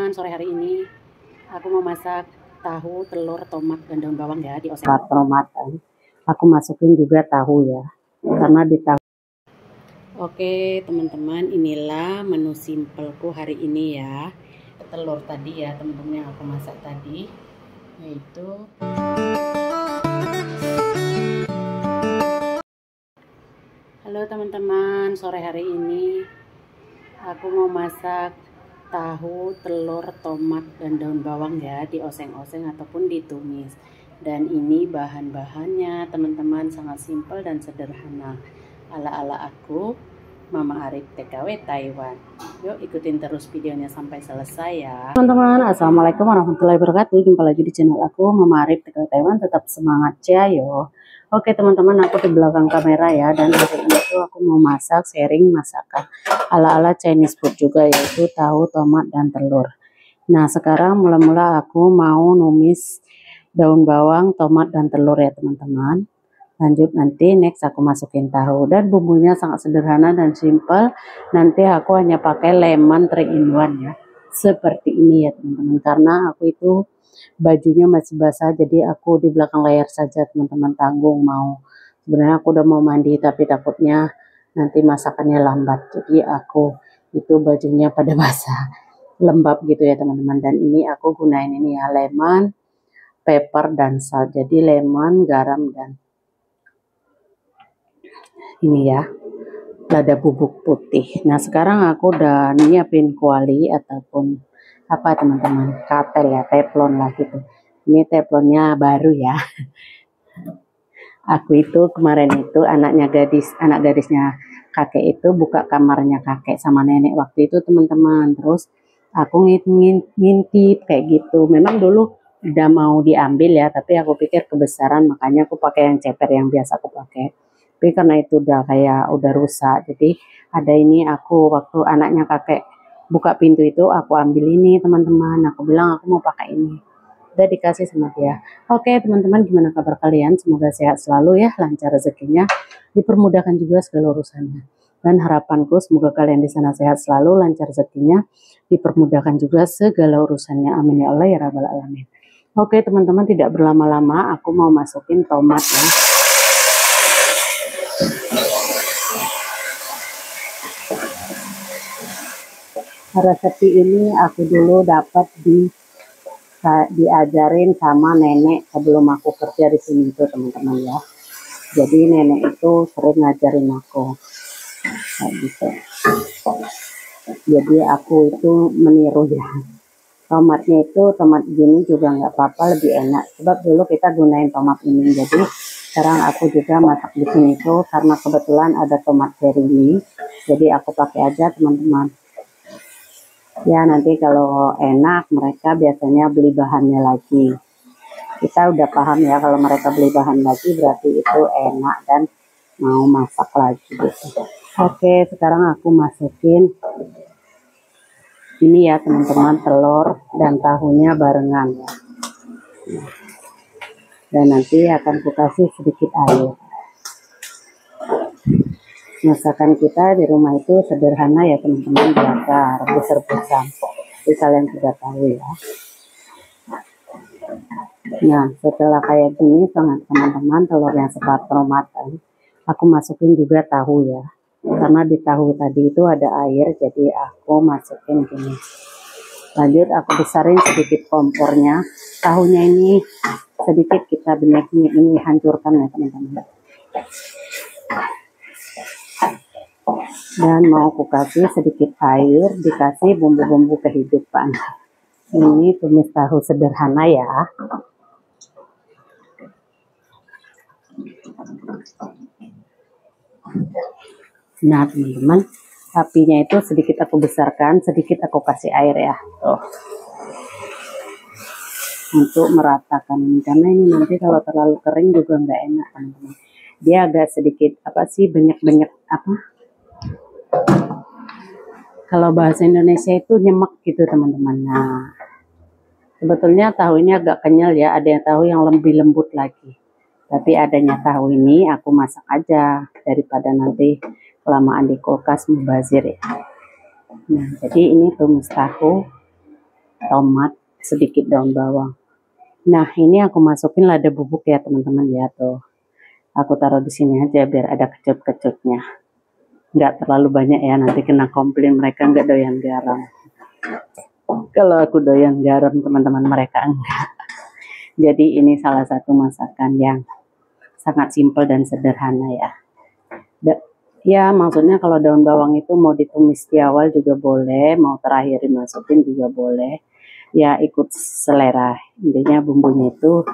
teman-teman, sore hari ini aku mau masak tahu, telur, tomat, dan daun bawang ya di oseng. Tomatan. Aku masukin juga tahu ya, karena di tahu. Oke teman-teman, inilah menu simpelku hari ini ya. Telur tadi ya teman-teman yang aku masak tadi, yaitu halo teman-teman, sore hari ini aku mau masak tahu, telur, tomat, dan daun bawang ya di oseng-oseng ataupun ditumis. Dan ini bahan-bahannya teman-teman sangat simpel dan sederhana, ala-ala aku Mama Arif TKW Taiwan. Yuk ikutin terus videonya sampai selesai ya teman-teman. Assalamualaikum warahmatullahi wabarakatuh. Jumpa lagi di channel aku Mama Arif TKW Taiwan. Tetap semangat ya yo. Oke teman-teman, aku di belakang kamera ya, dan hari ini tuh aku mau masak sharing masakan ala-ala Chinese food juga, yaitu tahu, tomat, dan telur. Nah sekarang mula-mula aku mau numis daun bawang, tomat, dan telur ya teman-teman. Lanjut nanti next aku masukin tahu, dan bumbunya sangat sederhana dan simple. Nanti aku hanya pakai lemon 3-in-1 ya, seperti ini ya teman-teman, karena aku itu bajunya masih basah, jadi aku di belakang layar saja teman-teman, tanggung mau. Sebenarnya aku udah mau mandi tapi takutnya nanti masakannya lambat, jadi aku itu bajunya pada basah lembab gitu ya teman-teman. Dan ini aku gunain ini ya, lemon, pepper, dan salt. Jadi lemon, garam, dan ini ya, lada bubuk putih. Nah sekarang aku udah nyiapin kuali ataupun apa teman-teman, katel ya, teflon lah gitu. Ini teflonnya baru ya. Aku itu kemarin itu anak gadisnya kakek itu buka kamarnya kakek sama nenek waktu itu teman-teman. Terus aku ngintip kayak gitu. Memang dulu udah mau diambil ya, tapi aku pikir kebesaran, makanya aku pakai yang ceper yang biasa aku pakai. Tapi karena itu udah kayak udah rusak, jadi ada ini, aku waktu anaknya kakek buka pintu itu aku ambil ini teman-teman. Aku bilang aku mau pakai ini, udah dikasih sama dia. Oke teman-teman, gimana kabar kalian? Semoga sehat selalu ya, lancar rezekinya, dipermudahkan juga segala urusannya. Dan harapanku semoga kalian di sana sehat selalu, lancar rezekinya, dipermudahkan juga segala urusannya. Amin ya Allah ya rabbal alamin. Oke teman-teman, tidak berlama-lama aku mau masukin tomat ya. Resep ini aku dulu dapat diajarin sama nenek sebelum aku kerja di sini itu teman-teman ya. Jadi nenek itu sering ngajarin aku kayak gitu. Jadi aku itu meniru ya. Tomatnya itu tomat gini juga nggak apa-apa, lebih enak. Sebab dulu kita gunain tomat ini. Jadi sekarang aku juga masak di sini itu karena kebetulan ada tomat cherry ini. Jadi aku pakai aja teman-teman. Ya nanti kalau enak mereka biasanya beli bahannya lagi. Kita udah paham ya, kalau mereka beli bahan lagi berarti itu enak dan mau masak lagi gitu. Oke, sekarang aku masukin ini ya teman-teman, telur dan tahunya barengan ya. Dan nanti akan aku kasih sedikit air. Masakan kita di rumah itu sederhana ya teman-teman, biasa rebus-rebusan. Jadi kalian sudah tahu ya. Nah setelah kayak gini teman-teman, telur yang separuh matang, aku masukin juga tahu ya. Karena di tahu tadi itu ada air, jadi aku masukin gini. Lanjut aku besarin sedikit kompornya. Tahunya ini sedikit kita benyek-benyek ini hancurkan ya teman-teman. Dan mau aku kasih sedikit air, dikasih bumbu-bumbu kehidupan. Ini tumis tahu sederhana ya. Nah teman-teman, apinya itu sedikit aku besarkan, sedikit aku kasih air ya, tuh, untuk meratakan ini, karena ini nanti kalau terlalu kering juga nggak enak teman-teman. Dia agak sedikit apa sih, banyak-banyak apa, kalau bahasa Indonesia itu nyemek gitu teman-teman. Nah sebetulnya tahu ini agak kenyal ya, ada yang tahu yang lebih lembut lagi. Tapi adanya tahu ini aku masak aja daripada nanti kelamaan di kulkas mubazir ya. Nah jadi ini tumis tahu tomat, sedikit daun bawang. Nah, ini aku masukin lada bubuk ya teman-teman ya tuh. Aku taruh di sini aja biar ada kecut-kecutnya. Nggak terlalu banyak ya, nanti kena komplain mereka nggak doyan garam. Kalau aku doyan garam, teman-teman mereka enggak. Jadi ini salah satu masakan yang sangat simpel dan sederhana ya. Ya maksudnya kalau daun bawang itu mau ditumis di awal juga boleh, mau terakhir dimasukin juga boleh. Ya ikut selera. Intinya bumbunya itu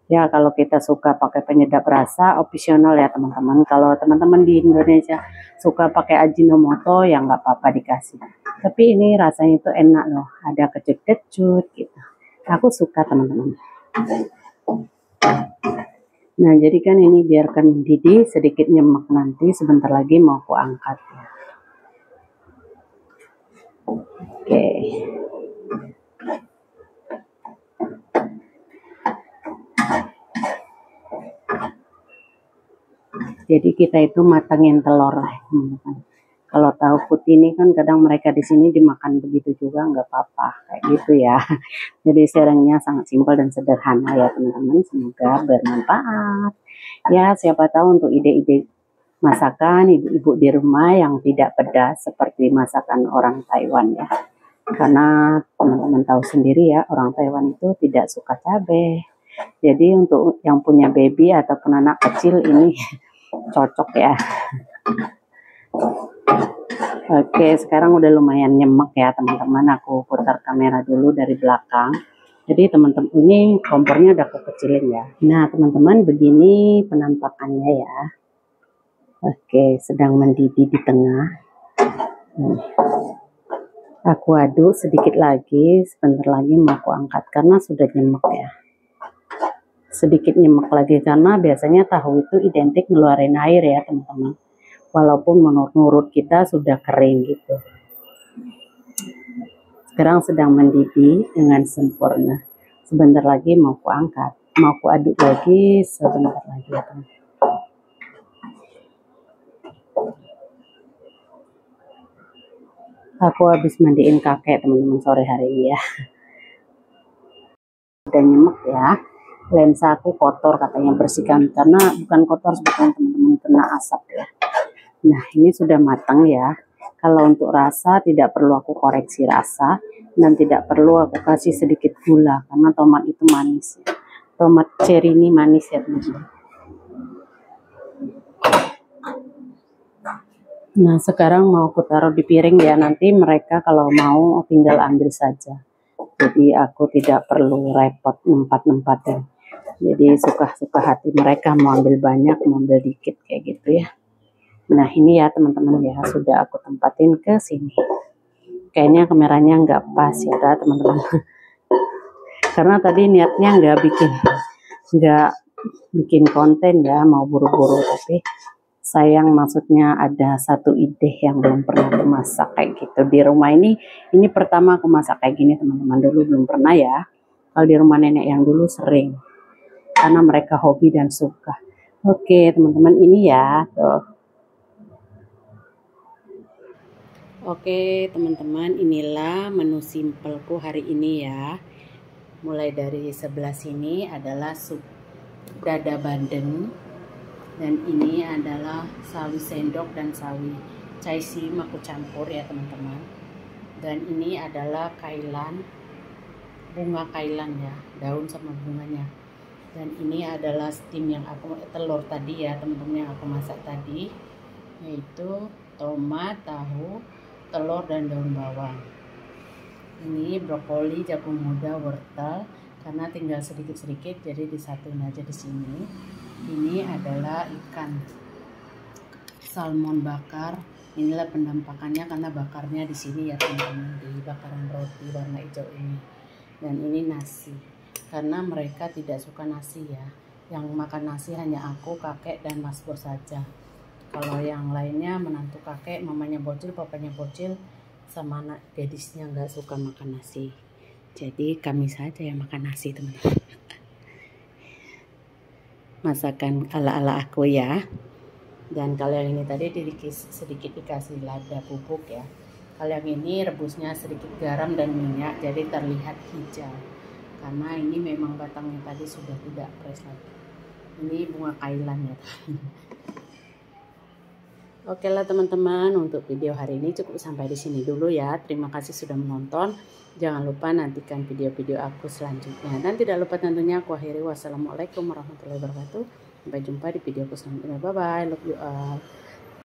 ya kalau kita suka pakai penyedap rasa opsional ya teman-teman. Kalau teman-teman di Indonesia suka pakai Ajinomoto ya nggak apa-apa dikasih. Tapi ini rasanya itu enak loh, ada kecut-kecut gitu. Aku suka teman-teman. Nah jadi kan ini biarkan mendidih sedikit nyemek, nanti sebentar lagi mau aku angkat ya. Oke. Jadi kita itu matangin telur teman-teman. Kalau tahu putih ini kan kadang mereka di sini dimakan begitu juga nggak apa-apa kayak gitu ya. Jadi sharingnya sangat simpel dan sederhana ya teman-teman. Semoga bermanfaat. Ya siapa tahu untuk ide-ide masakan ibu-ibu di rumah yang tidak pedas seperti masakan orang Taiwan ya. Karena teman-teman tahu sendiri ya orang Taiwan itu tidak suka cabai. Jadi untuk yang punya baby ataupun anak kecil ini cocok ya. Oke, sekarang udah lumayan nyemek ya teman-teman. Aku putar kamera dulu dari belakang. Jadi teman-teman ini kompornya udah aku kecilin ya. Nah teman-teman begini penampakannya ya. Oke, sedang mendidih di tengah. Aku aduk sedikit lagi, sebentar lagi mau aku angkat karena sudah nyemek ya. Sedikit nyemek lagi karena biasanya tahu itu identik ngeluarin air ya teman-teman. Walaupun menurut kita sudah kering gitu. Sekarang sedang mendidih dengan sempurna. Sebentar lagi mau aku angkat. Mau aku aduk lagi sebentar lagi ya teman. Aku habis mandiin kakek teman-teman sore hari ini ya. Udah nyemek ya. Lensa aku kotor katanya, bersihkan. Karena bukan kotor sebetulnya teman-teman, kena asap ya. Nah ini sudah matang ya. Kalau untuk rasa tidak perlu aku koreksi rasa dan tidak perlu aku kasih sedikit gula karena tomat itu manis ya. Tomat cherry ini manis ya teman-teman. Nah sekarang mau aku taruh di piring ya, nanti mereka kalau mau tinggal ambil saja. Jadi aku tidak perlu repot nempat-nempatin. Jadi suka-suka hati mereka mau ambil banyak, mau ambil dikit kayak gitu ya. Nah ini ya teman-teman ya, sudah aku tempatin ke sini. Kayaknya kameranya nggak pas ya teman-teman. Karena tadi niatnya nggak bikin konten ya, mau buru-buru, tapi sayang maksudnya ada satu ide yang belum pernah aku masak kayak gitu di rumah ini pertama aku masak kayak gini teman-teman, dulu belum pernah ya. Kalau di rumah nenek yang dulu sering, karena mereka hobi dan suka. Oke teman-teman, ini ya tuh. Oke teman-teman, inilah menu simpelku hari ini ya. Mulai dari sebelah sini adalah sup dada bandeng, dan ini adalah sawi sendok dan sawi cai sim aku campur ya teman-teman. Dan ini adalah kailan, bunga kailan ya, daun sama bunganya. Dan ini adalah steam yang aku telur tadi ya teman-teman, yang aku masak tadi, yaitu tomat, tahu, telur dan daun bawang. Ini brokoli, jagung muda, wortel, karena tinggal sedikit-sedikit jadi disatuin aja di sini. Ini adalah ikan salmon bakar. Inilah penampakannya karena bakarnya di sini ya teman-teman, di bakaran roti warna hijau ini. Dan ini nasi, karena mereka tidak suka nasi ya. Yang makan nasi hanya aku, kakek, dan mas bos saja. Kalau yang lainnya menantu kakek, mamanya bocil, papanya bocil, sama anak gadisnya nggak suka makan nasi. Jadi kami saja yang makan nasi teman-teman. Masakan ala-ala aku ya. Dan kalau yang ini tadi sedikit dikasih lada bubuk ya. Kalau yang ini rebusnya sedikit garam dan minyak, jadi terlihat hijau. Karena ini memang batangnya tadi sudah tidak fresh lagi. Ini bunga kailan ya. Oke lah teman-teman, untuk video hari ini cukup sampai di sini dulu ya. Terima kasih sudah menonton. Jangan lupa nantikan video-video aku selanjutnya. Dan tidak lupa tentunya aku akhiri. Wassalamualaikum warahmatullahi wabarakatuh. Sampai jumpa di video aku selanjutnya. Bye bye. Love you all.